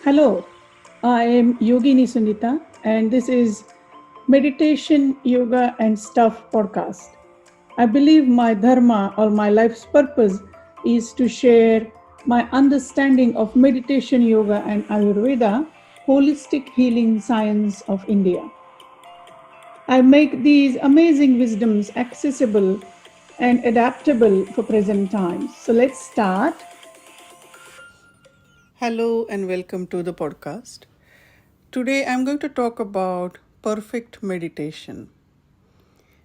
Hello, I am Yogini Sunita, and this is Meditation, Yoga, and Stuff podcast. I believe my dharma or my life's purpose is to share my understanding of meditation, yoga, and Ayurveda, holistic healing science of India. I make these amazing wisdoms accessible and adaptable for present times. So let's start. Hello and welcome to the podcast. Today I'm going to talk about perfect meditation.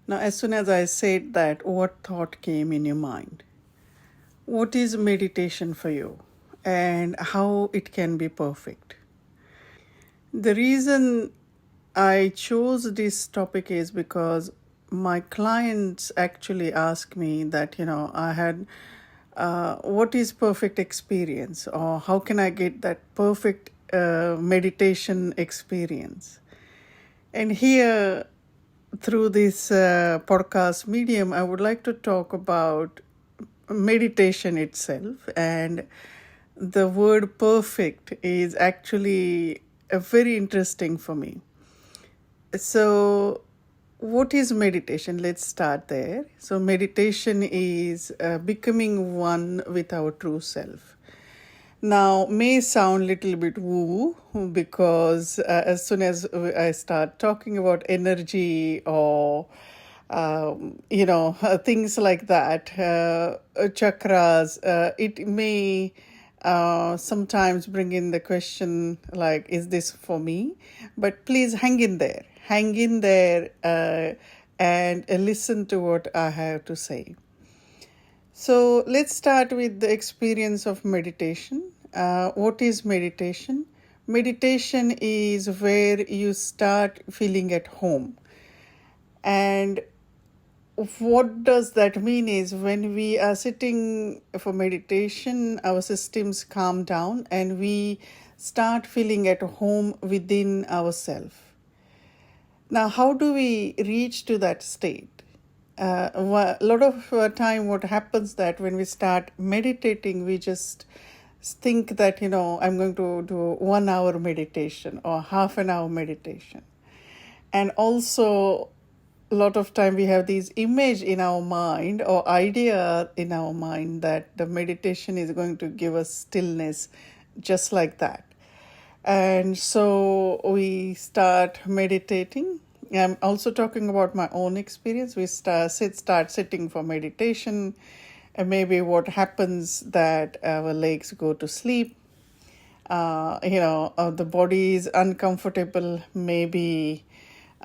Now, as soon as I said that, what thought came in your mind? What is meditation for you and how it can be perfect? The reason I chose this topic is because my clients actually ask me that, I had what is perfect experience or how can I get that perfect meditation experience? And here, through this podcast medium, I would like to talk about meditation itself. And the word perfect is actually very interesting for me. So, what is meditation? Let's start there. So, meditation is becoming one with our true self. Now, may sound a little bit woo because as soon as I start talking about energy or things like that, chakras, it may sometimes bring in the question like, is this for me? But please hang in there, and listen to what I have to say. So let's start with the experience of meditation. What is meditation? Meditation is where you start feeling at home. And what does that mean is when we are sitting for meditation, our systems calm down and we start feeling at home within ourselves. Now, how do we reach to that state? A lot of time what happens that when we start meditating, we just think that, I'm going to do 1 hour meditation or half an hour meditation. And also, a lot of time we have these image in our mind or idea in our mind that the meditation is going to give us stillness just like that. And so we start meditating. I'm also talking about my own experience. We start sitting for meditation, and maybe what happens that our legs go to sleep. The body is uncomfortable. Maybe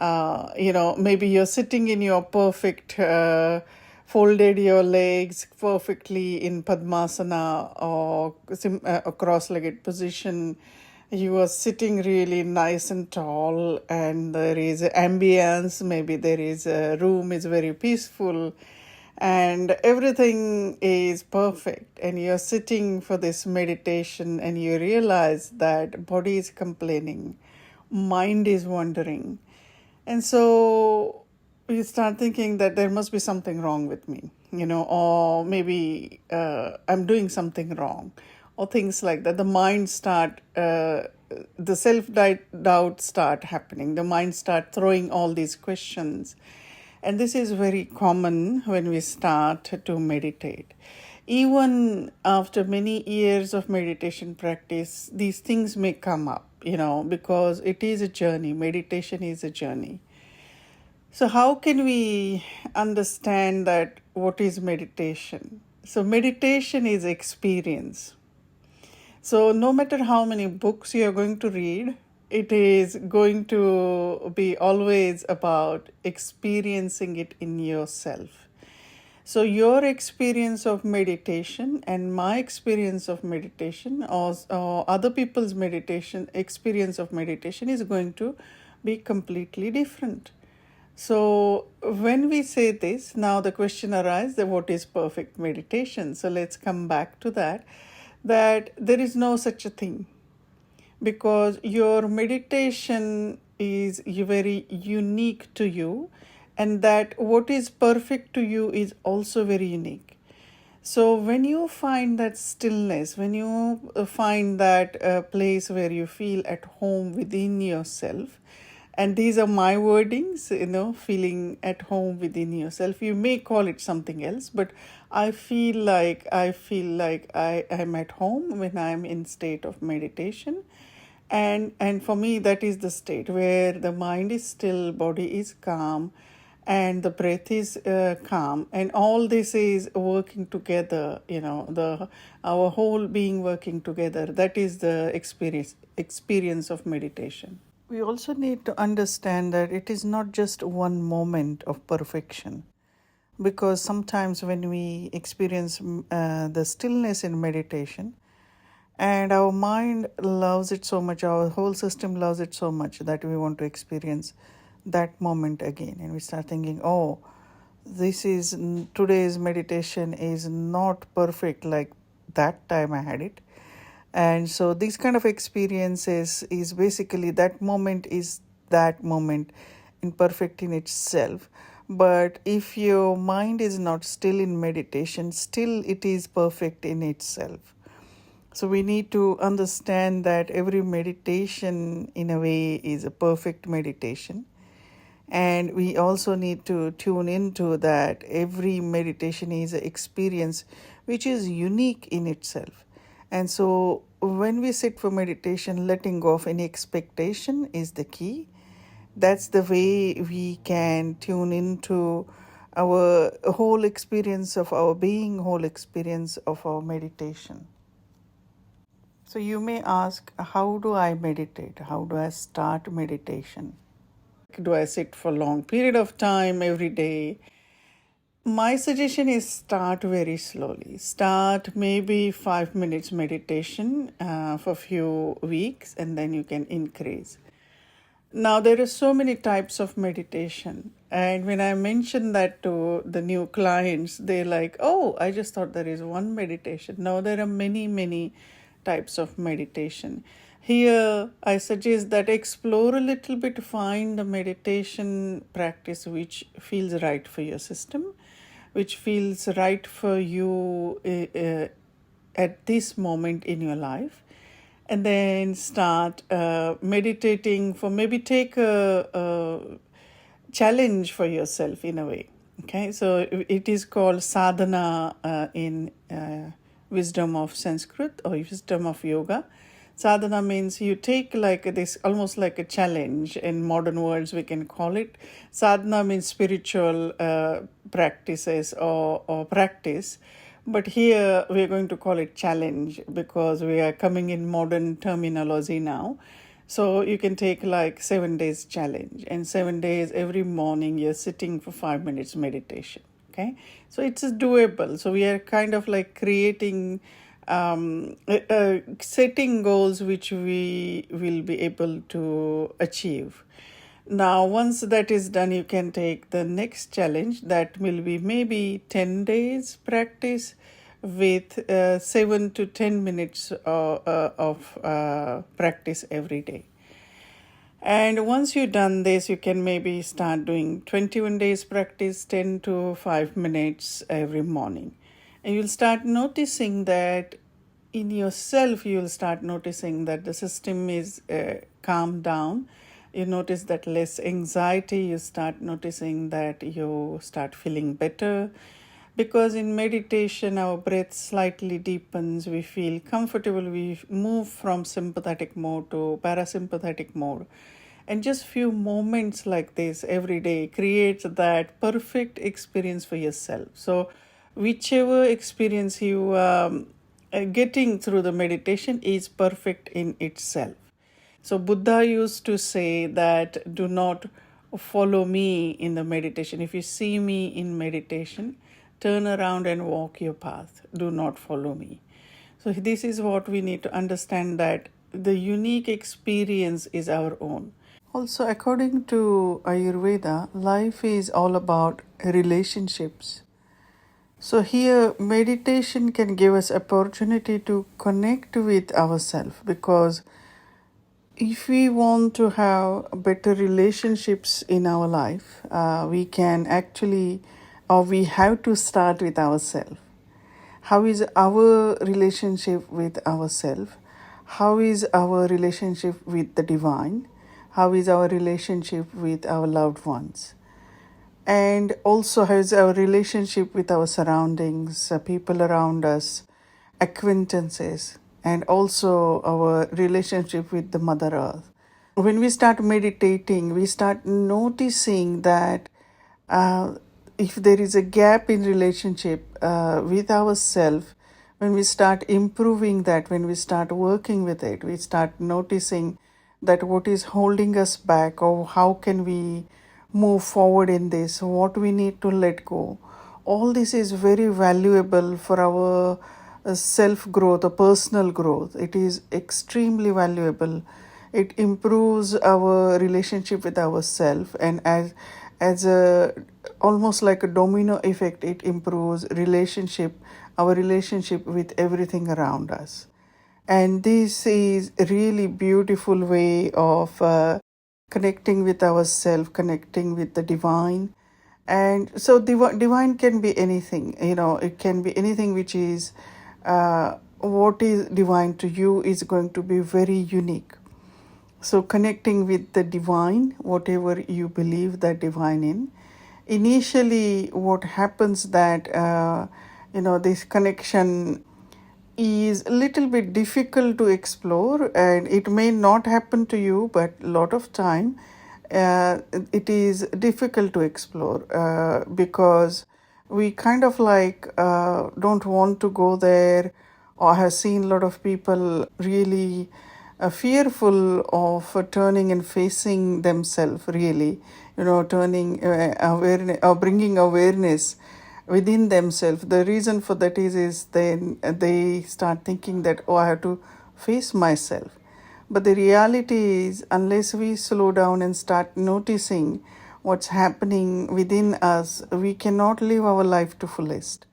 maybe you're sitting in your perfect, folded your legs perfectly in Padmasana or a cross-legged position. You are sitting really nice and tall, and there is ambience. Maybe there is a room is very peaceful, and everything is perfect. And you're sitting for this meditation, and you realize that body is complaining, mind is wandering, and so you start thinking that there must be something wrong with me, or maybe I'm doing something wrong, or things like that. The mind the self-doubt start happening. The mind start throwing all these questions. And this is very common when we start to meditate. Even after many years of meditation practice, these things may come up, because it is a journey. Meditation is a journey. So how can we understand that what is meditation? So meditation is experience. So no matter how many books you are going to read, it is going to be always about experiencing it in yourself. So your experience of meditation and my experience of meditation, or other people's experience of meditation is going to be completely different. So when we say this, now the question arises that what is perfect meditation? So let's come back to that there is no such a thing, because your meditation is very unique to you, and that what is perfect to you is also very unique. So when you find that stillness, when you find that place where you feel at home within yourself, and these are my wordings, feeling at home within yourself. You may call it something else, but I feel like I am at home when I'm in state of meditation. And for me, that is the state where the mind is still, body is calm, and the breath is calm, and all this is working together. The our whole being working together. That is the experience of meditation. We also need to understand that it is not just one moment of perfection, because sometimes when we experience the stillness in meditation, and our mind loves it so much, our whole system loves it so much that we want to experience that moment again. And we start thinking, oh, today's meditation is not perfect like that time I had it. And so these kind of experiences is basically that moment imperfect in itself. But if your mind is not still in meditation, still it is perfect in itself. So we need to understand that every meditation, in a way, is a perfect meditation. And we also need to tune into that every meditation is an experience which is unique in itself. And so when we sit for meditation, letting go of any expectation is the key. That's the way we can tune into our whole experience of our being, whole experience of our meditation. So you may ask, how do I meditate? How do I start meditation? Do I sit for a long period of time every day? My suggestion is start very slowly. Start maybe 5 minutes meditation for a few weeks, and then you can increase. Now, there are so many types of meditation. And when I mention that to the new clients, they're like, oh, I just thought there is one meditation. No, there are many, many types of meditation. Here, I suggest that explore a little bit, find the meditation practice which feels right for your system, which feels right for you at this moment in your life, and then start meditating for maybe take a challenge for yourself in a way. Okay, so it is called sadhana in wisdom of Sanskrit or wisdom of yoga. Sadhana means you take like this, almost like a challenge. In modern words, we can call it. Sadhana means spiritual practices or practice. But here we're going to call it challenge because we are coming in modern terminology now. So you can take like 7 days challenge, and 7 days every morning you're sitting for 5 minutes meditation. Okay, so it's doable. So we are kind of like creating setting goals which we will be able to achieve. Now, once that is done, you can take the next challenge. That will be maybe 10 days practice with 7 to 10 minutes of practice every day. And once you've done this, you can maybe start doing 21 days practice, 10 to 5 minutes every morning. And you'll start noticing that in yourself, you'll start noticing that the system is calmed down. You notice that less anxiety. You start noticing that you start feeling better. Because in meditation, our breath slightly deepens, we feel comfortable, we move from sympathetic mode to parasympathetic mode. And just few moments like this every day creates that perfect experience for yourself. So whichever experience you getting through the meditation is perfect in itself. So Buddha used to say that do not follow me in the meditation. If you see me in meditation, turn around and walk your path. Do not follow me. So this is what we need to understand, that the unique experience is our own. Also, according to Ayurveda, life is all about relationships. So here meditation can give us opportunity to connect with ourselves, because if we want to have better relationships in our life, we can actually, or we have to start with ourselves. How is our relationship with ourselves? How is our relationship with the divine? How is our relationship with our loved ones? And also, how is our relationship with our surroundings, people around us, acquaintances, and also our relationship with the Mother Earth? When we start meditating, we start noticing that uh, if there is a gap in relationship with ourselves, when we start improving that, when we start working with it, we start noticing that what is holding us back, or how can we move forward in this, what we need to let go. All this is very valuable for our self growth or personal growth. It is extremely valuable. It improves our relationship with ourself, and as a almost like a domino effect, it improves our relationship with everything around us. And this is a really beautiful way of connecting with ourselves, connecting with the divine. And so divine can be anything, it can be anything which is what is divine to you is going to be very unique. So connecting with the divine, whatever you believe that divine in, initially what happens that this connection is a little bit difficult to explore, and it may not happen to you, but a lot of time it is difficult to explore because we kind of like don't want to go there, or have seen a lot of people really fearful of turning and facing themselves, really, turning awareness or bringing awareness within themselves. The reason for that is then they start thinking that, oh, I have to face myself. But the reality is, unless we slow down and start noticing what's happening within us, we cannot live our life to fullest.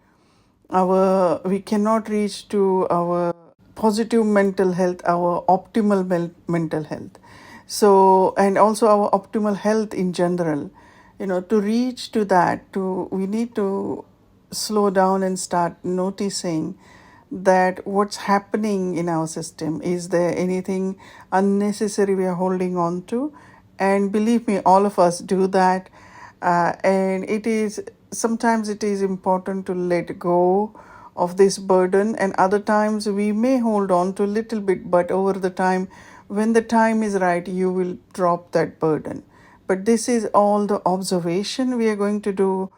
We cannot reach to our positive mental health, our optimal mental health. So, and also our optimal health in general. To reach to that, we need to slow down and start noticing that what's happening in our system. Is there anything unnecessary we are holding on to? And believe me, all of us do that. And it is sometimes it is important to let go of this burden, and other times we may hold on to a little bit, but over the time, when the time is right, you will drop that burden. But this is all the observation we are going to do.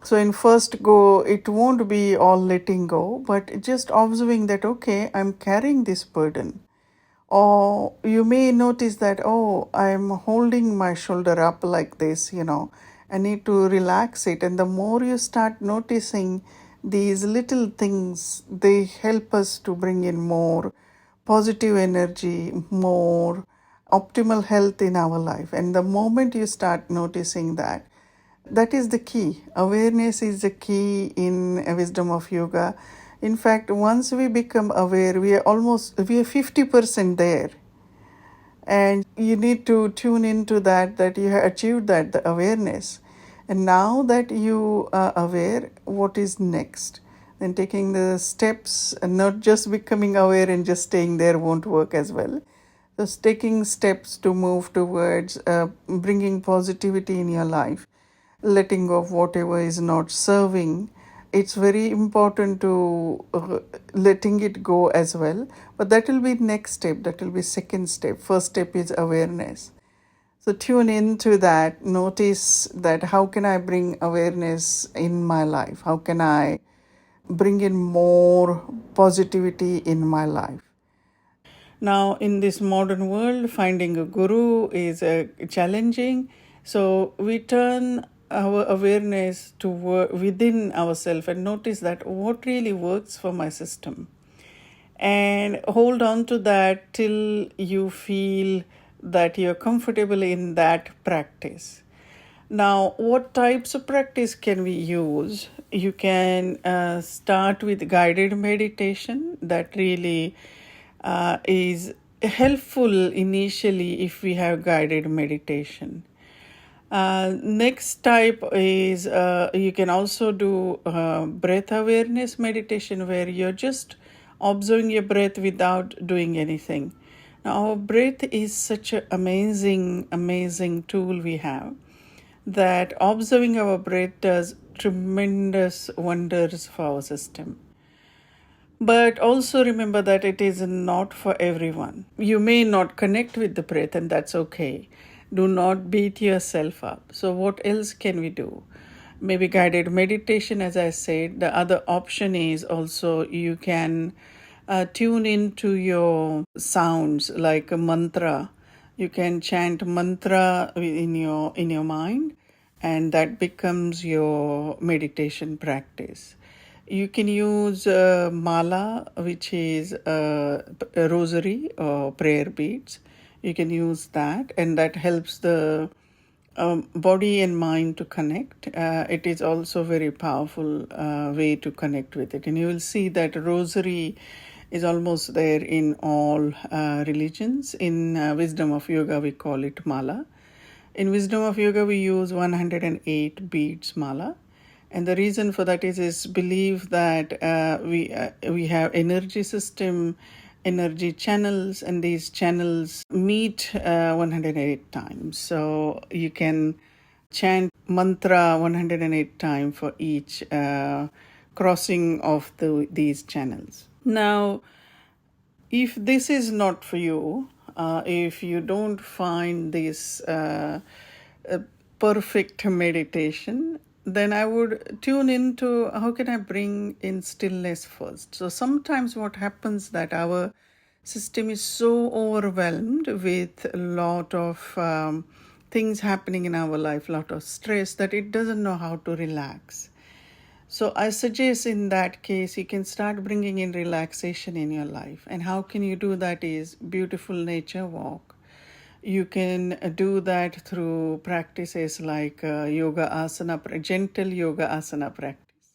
So in first go, it won't be all letting go, but just observing that, okay, I'm carrying this burden. Or you may notice that, oh, I'm holding my shoulder up like this, I need to relax it. And the more you start noticing these little things, they help us to bring in more positive energy, more optimal health in our life. And the moment you start noticing that, that is the key. Awareness is the key in wisdom of yoga. In fact, once we become aware, we are 50% there. And you need to tune into that you have achieved that, the awareness. And now that you are aware, what is next? Then taking the steps, and not just becoming aware and just staying there won't work as well. Just taking steps to move towards bringing positivity in your life, letting go of whatever is not serving. It's very important to letting it go as well. But that will be next step. That will be second step. First step is awareness. So tune into that. Notice that how can I bring awareness in my life? How can I bring in more positivity in my life? Now, in this modern world, finding a guru is challenging. So we turn our awareness to within ourselves and notice that what really works for my system. And hold on to that till you feel that you're comfortable in that practice. Now, what types of practice can we use? You can start with guided meditation. That really is helpful initially if we have guided meditation. Next type is you can also do breath awareness meditation where you're just observing your breath without doing anything. Now, our breath is such an amazing, amazing tool we have that observing our breath does tremendous wonders for our system. But also remember that it is not for everyone. You may not connect with the breath, and that's okay. Do not beat yourself up. So, what else can we do? Maybe guided meditation, as I said. The other option is also you can tune into your sounds like a mantra. You can chant mantra in your mind, and that becomes your meditation practice. You can use mala, which is a rosary or prayer beads. You can use that, and that helps the body and mind to connect. It is also very powerful way to connect with it. And you will see that rosary is almost there in all religions. In Wisdom of Yoga, we call it mala. In Wisdom of Yoga, we use 108 beads mala. And the reason for that is believe that we have energy system, energy channels, and these channels meet 108 times. So you can chant mantra 108 times for each crossing of these channels. Now, if this is not for you, if you don't find this perfect meditation, then I would tune into how can I bring in stillness first. So sometimes what happens that our system is so overwhelmed with a lot of things happening in our life, a lot of stress, that it doesn't know how to relax. So I suggest in that case, you can start bringing in relaxation in your life. And how can you do that is beautiful nature walk. You can do that through practices like yoga asana, gentle yoga asana practice.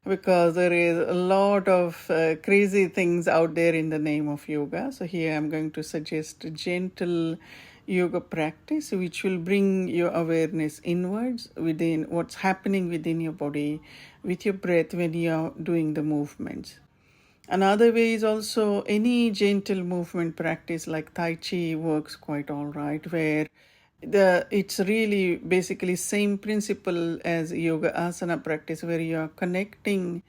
Because there is a lot of crazy things out there in the name of yoga. So here I'm going to suggest a gentle yoga practice which will bring your awareness inwards within what's happening within your body with your breath when you're doing the movements. Another way is also any gentle movement practice like Tai Chi works quite all right, where it's really basically same principle as yoga asana practice, where you are connecting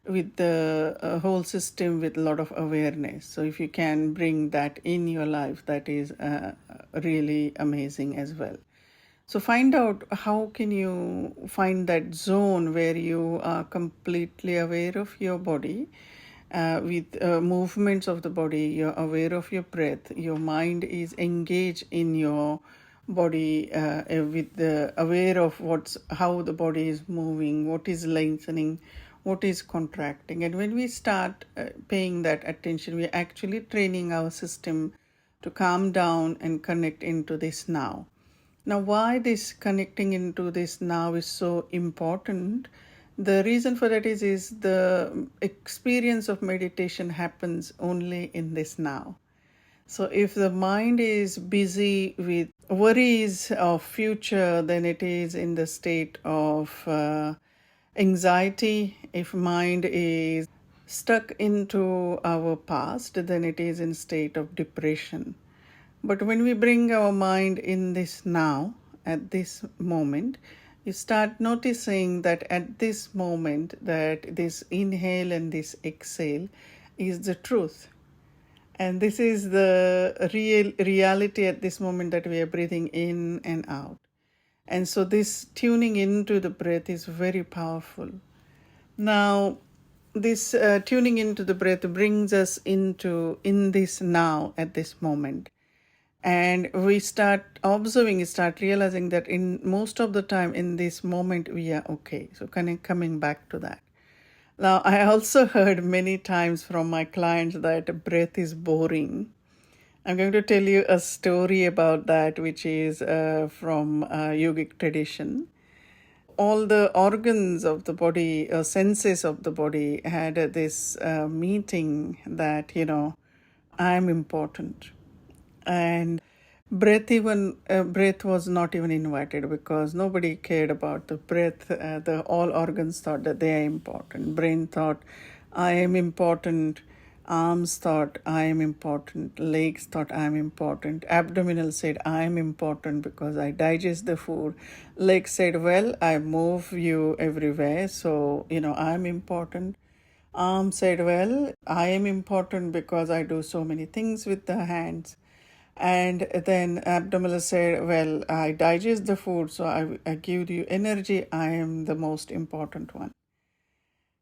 with the whole system with a lot of awareness. So if you can bring that in your life, that is really amazing as well. So find out how can you find that zone where you are completely aware of your body, with movements of the body, you're aware of your breath, your mind is engaged in your body, with the aware of how the body is moving, what is lengthening, what is contracting. And when we start paying that attention, we're actually training our system to calm down and connect into this now. Now, why this connecting into this now is so important? The reason for that is the experience of meditation happens only in this now. So if the mind is busy with worries of future, then it is in the state of anxiety. If mind is stuck into our past, then it is in state of depression. But when we bring our mind in this now, at this moment, you start noticing that at this moment, that this inhale and this exhale is the truth. And this is the real reality at this moment, that we are breathing in and out. And so this tuning into the breath is very powerful. Now, this tuning into the breath brings us into in this now at this moment. And we start observing, start realizing that in most of the time in this moment we are okay. So coming back to that. Now, I also heard many times from my clients that breath is boring. I'm going to tell you a story about that, which is from yogic tradition. All the organs of the body, senses of the body had this meeting that, I'm important. And Breath was not even invited because nobody cared about the breath. The all organs thought that they are important. Brain thought I am important. Arms thought I am important. Legs thought I am important. Abdominal said I am important because I digest the food. Legs said, well, I move you everywhere, so I am important. Arm said, well, I am important because I do so many things with the hands. And then abdominal said, well, I digest the food, so I give you energy. I am the most important one.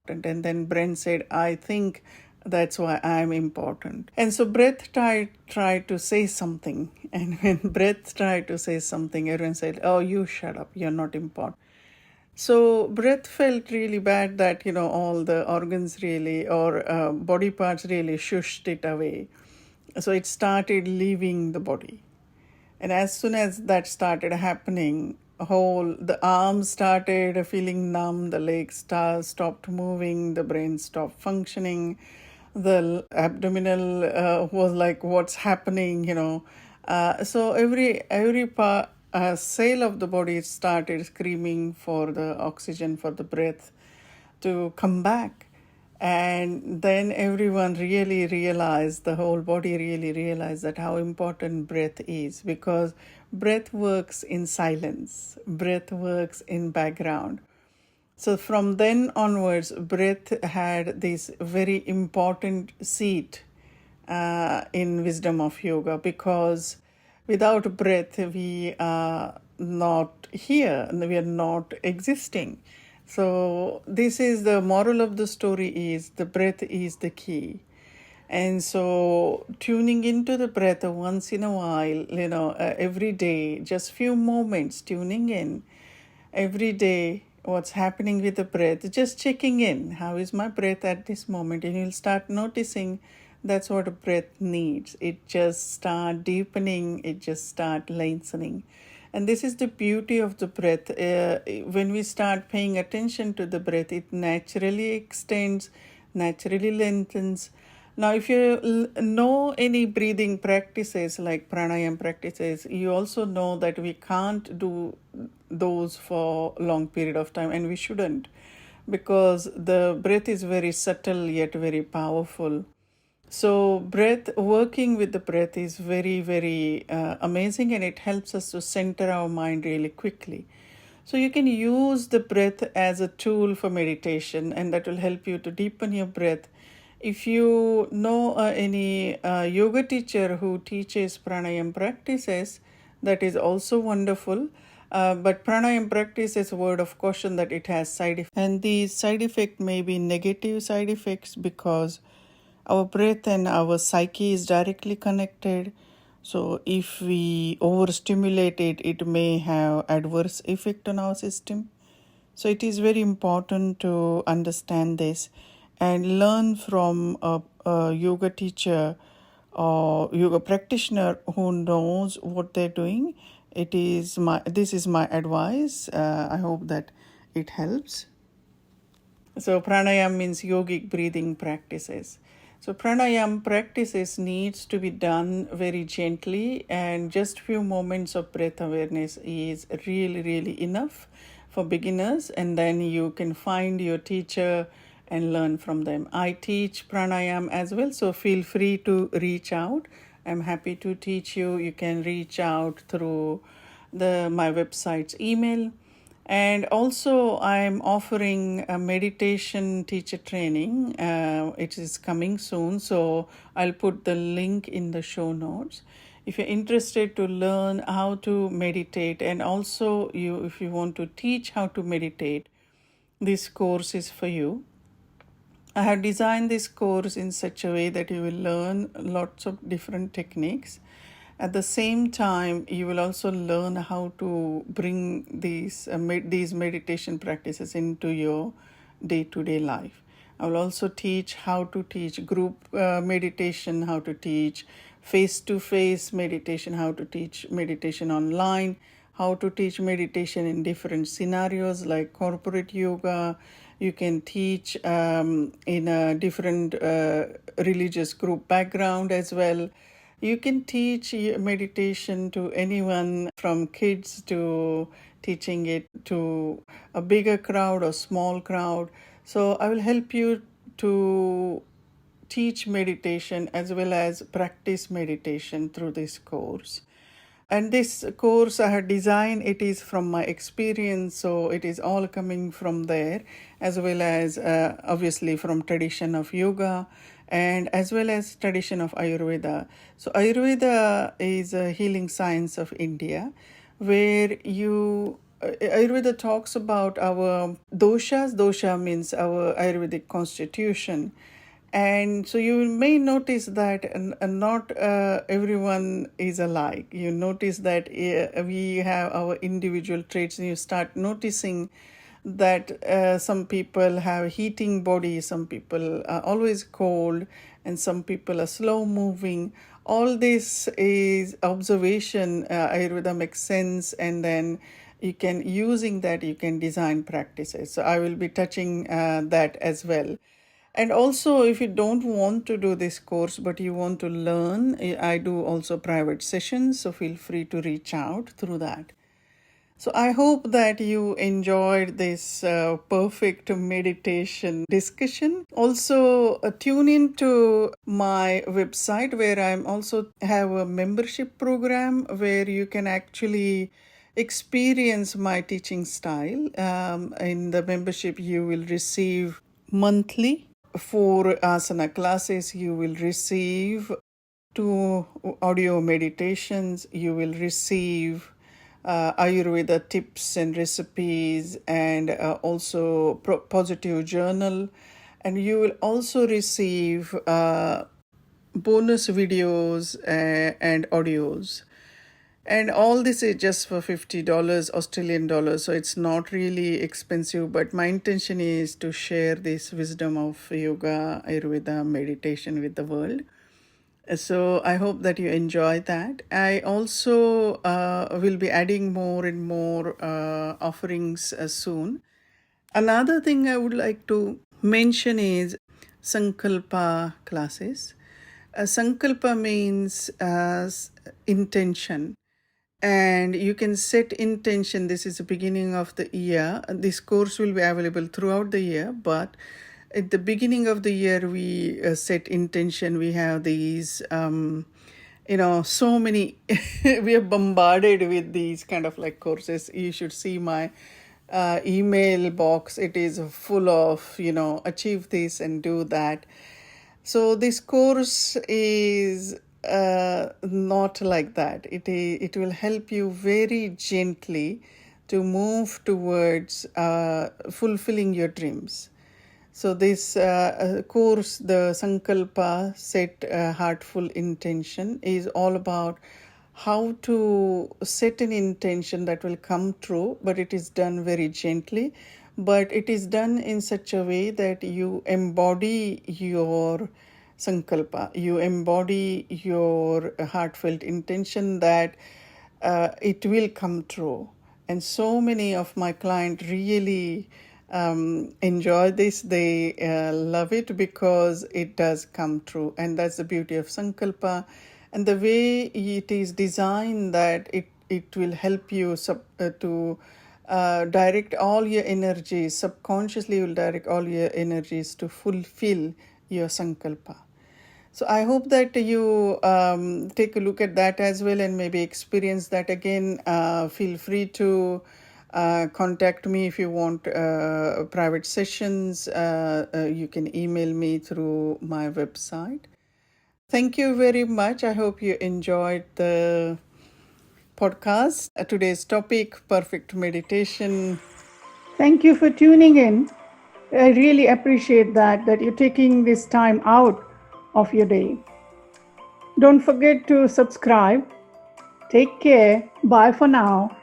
And then brain said, I think that's why I'm important. And so breath tried to say something. And when breath tried to say something, everyone said, oh, you shut up. You're not important. So breath felt really bad that, all the organs really or body parts really shushed it away. So it started leaving the body. And as soon as that started happening, the arms started feeling numb, the legs stopped moving, the brain stopped functioning, the abdominal was like, what's happening? So every part, cell of the body started screaming for the oxygen, for the breath to come back. And then everyone really realized, the whole body really realized that how important breath is, because breath works in silence, breath works in background. So from then onwards, breath had this very important seat in wisdom of yoga, because without breath we are not here, we are not existing. So this is the moral of the story, is the breath is the key. And so tuning into the breath once in a while, every day, just few moments tuning in every day, what's happening with the breath, just checking in, how is my breath at this moment, and you'll start noticing that's what a breath needs. It just start deepening, it just start lengthening. And this is the beauty of the breath. When we start paying attention to the breath, it naturally extends, naturally lengthens. Now, if you know any breathing practices like pranayama practices, you also know that we can't do those for a long period of time, and we shouldn't, because the breath is very subtle yet very powerful. So working with the breath is very, very amazing, and it helps us to center our mind really quickly. So you can use the breath as a tool for meditation, and that will help you to deepen your breath. If you know any yoga teacher who teaches pranayama practices, that is also wonderful. But pranayama practice is a word of caution that it has side effects. And these side effects may be negative side effects, because our breath and our psyche is directly connected. So if we overstimulate it, it may have adverse effect on our system. So it is very important to understand this and learn from a yoga teacher or yoga practitioner who knows what they're doing. This is my advice. I hope that it helps. So pranayama means yogic breathing practices. So pranayama practices needs to be done very gently, and just few moments of breath awareness is really, really enough for beginners, and then you can find your teacher and learn from them. I teach pranayama as well, so feel free to reach out. I'm happy to teach you. You can reach out through my website's email. And also, I'm offering a meditation teacher training. It is coming soon, so I'll put the link in the show notes. If you're interested to learn how to meditate, and also if you want to teach how to meditate, this course is for you. I have designed this course in such a way that you will learn lots of different techniques. At the same time, you will also learn how to bring these meditation practices into your day-to-day life. I will also teach how to teach group meditation, how to teach face-to-face meditation, how to teach meditation online, how to teach meditation in different scenarios like corporate yoga. You can teach in a different religious group background as well. You can teach meditation to anyone, from kids to teaching it to a bigger crowd or small crowd. So I will help you to teach meditation as well as practice meditation through this course. And this course I have designed, it is from my experience, so it is all coming from there, as well as obviously from tradition of yoga and as well as tradition of Ayurveda. So Ayurveda is a healing science of India, where Ayurveda talks about our doshas. Dosha means our Ayurvedic constitution. And so you may notice that not everyone is alike. You notice that we have our individual traits, and you start noticing that some people have heating body, some people are always cold, and some people are slow moving. All this is observation. Ayurveda makes sense, and then using that you can design practices. So I will be touching that as well. And also, if you don't want to do this course but you want to learn, I do also private sessions, so feel free to reach out through that. So I hope that you enjoyed this perfect meditation discussion. Also, tune in to my website, where I'm also have a membership program where you can actually experience my teaching style. In the membership, you will receive monthly 4 asana classes. You will receive 2 audio meditations. You will receive Ayurveda tips and recipes, and also positive journal. And you will also receive bonus videos and audios. And all this is just for $50 Australian dollars, so it's not really expensive. But my intention is to share this wisdom of yoga, Ayurveda, meditation with the world. So I hope that you enjoy that. I also will be adding more and more offerings soon. Another thing I would like to mention is Sankalpa classes. Sankalpa means intention. And you can set intention. This is the beginning of the year. This course will be available throughout the year, but at the beginning of the year, we set intention. We have these, so many, we are bombarded with these kind of like courses. You should see my email box. It is full of, achieve this and do that. So this course is not like that. It will help you very gently to move towards fulfilling your dreams. So this course, the Sankalpa, set heartful intention, is all about how to set an intention that will come true, but it is done very gently. But it is done in such a way that you embody your Sankalpa, you embody your heartfelt intention that it will come true. And so many of my clients really enjoy this. They love it because it does come true. And that's the beauty of Sankalpa. And the way it is designed, that it will help you to direct all your energies, subconsciously will direct all your energies to fulfill your Sankalpa. So I hope that you take a look at that as well and maybe experience that again. Feel free to contact me if you want private sessions. You can email me through my website. Thank you very much. I hope you enjoyed the podcast. Today's topic, perfect meditation. Thank you for tuning in. I really appreciate that you're taking this time out of your day. Don't forget to subscribe. Take care. Bye for now.